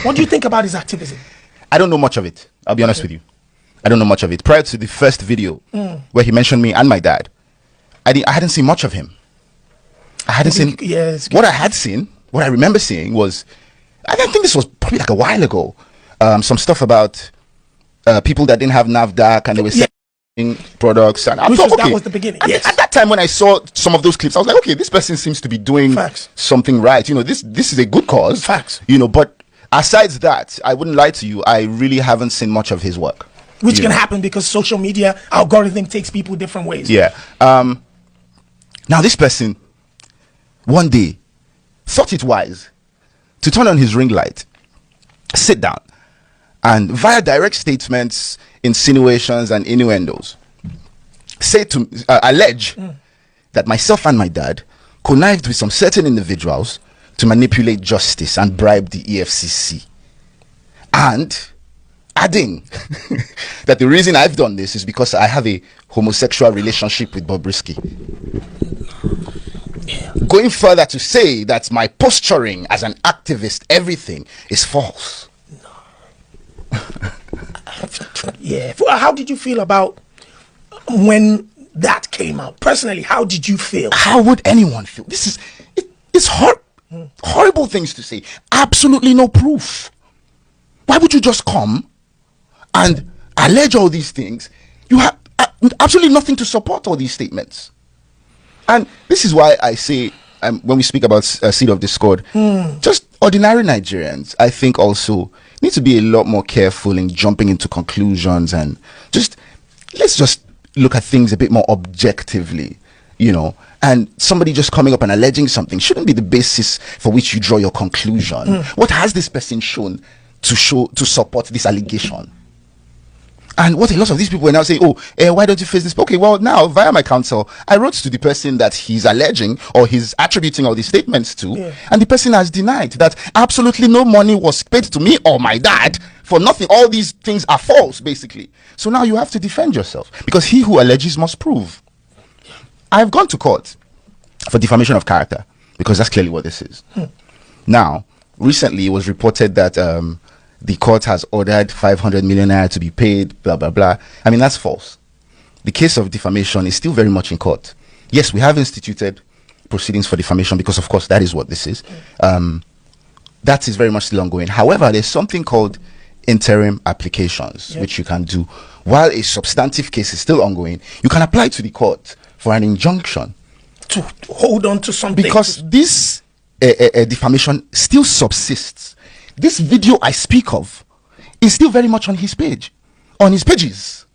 What do you think about his activism? I don't know much of it. I'll be honest with you. I don't know much of it. Prior to the first video where he mentioned me and my dad, I hadn't seen much of him. I hadn't seen. Yes. What I had seen, what I remember seeing was, I think this was probably like a while ago. Some stuff about people that didn't have NAFDAC and they were selling products. And I thought, okay, that was the beginning. Yes. At that time when I saw some of those clips, I was like, okay, this person seems to be doing something right. You know, this is a good cause. Facts. You know, but aside that, I wouldn't lie to you, I really haven't seen much of his work. Which can happen because social media algorithm takes people different ways. Yeah. Now this person, one day, thought it wise to turn on his ring light, sit down, and via direct statements, insinuations, and innuendos, allege that myself and my dad connived with some certain individuals to manipulate justice and bribe the EFCC. And adding that the reason I've done this is because I have a homosexual relationship with Bobrisky. Going further to say that my posturing as an activist, everything is false. Yeah. How did you feel about when that came out? Personally, how did you feel? How would anyone feel? It's horrible things to say. Absolutely no proof. Why would you just come and allege all these things? You have absolutely nothing to support all these statements. And this is why I say, when we speak about seed of discord, just ordinary Nigerians, I think also need to be a lot more careful in jumping into conclusions and let's just look at things a bit more objectively, you know. And somebody just coming up and alleging something shouldn't be the basis for which you draw your conclusion. What has this person shown to support this allegation? And what a lot of these people will now say, why don't you face this? Okay, well, now, via my counsel, I wrote to the person that he's alleging or he's attributing all these statements to, and the person has denied that absolutely no money was paid to me or my dad for nothing. All these things are false, basically. So now you have to defend yourself, because he who alleges must prove. I've gone to court for defamation of character, because that's clearly what this is. Now, recently it was reported that the court has ordered 500 million naira to be paid, blah, blah, blah. I mean, that's false. The case of defamation is still very much in court. Yes, we have instituted proceedings for defamation because, of course, that is what this is. That is very much still ongoing. However, there's something called interim applications, which you can do. While a substantive case is still ongoing, you can apply to the court for an injunction. To hold on to something. Because this defamation still subsists. This video I speak of is still very much on his page, on his pages.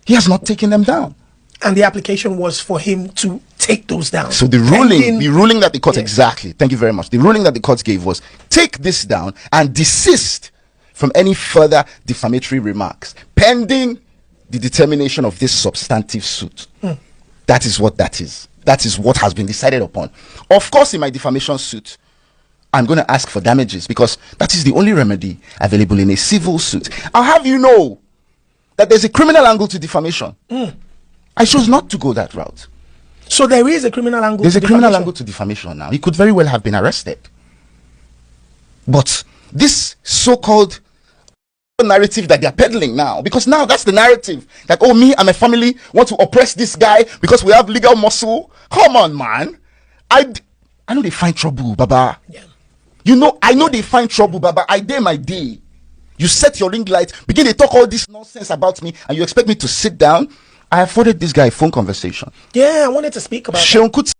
He has not taken them down. And the application was for him to take those down. So the ruling that the court, exactly, thank you very much. The ruling that the court gave was, take this down and desist from any further defamatory remarks, pending the determination of this substantive suit. That is what that is. That is what has been decided upon. Of course, in my defamation suit, I'm going to ask for damages, because that is the only remedy available in a civil suit. I'll have you know that there's a criminal angle to defamation. I chose not to go that route. So there is a criminal angle. There's a criminal angle to defamation now. He could very well have been arrested. But this so-called narrative that they're peddling now, because now that's the narrative, that me and my family want to oppress this guy because we have legal muscle. Come on, man. I know they find trouble, Baba. You know, I know they find trouble, Baba. I dare my day. You set your ring light, begin to talk all this nonsense about me, and you expect me to sit down? I afforded this guy a phone conversation. Yeah, I wanted to speak about that.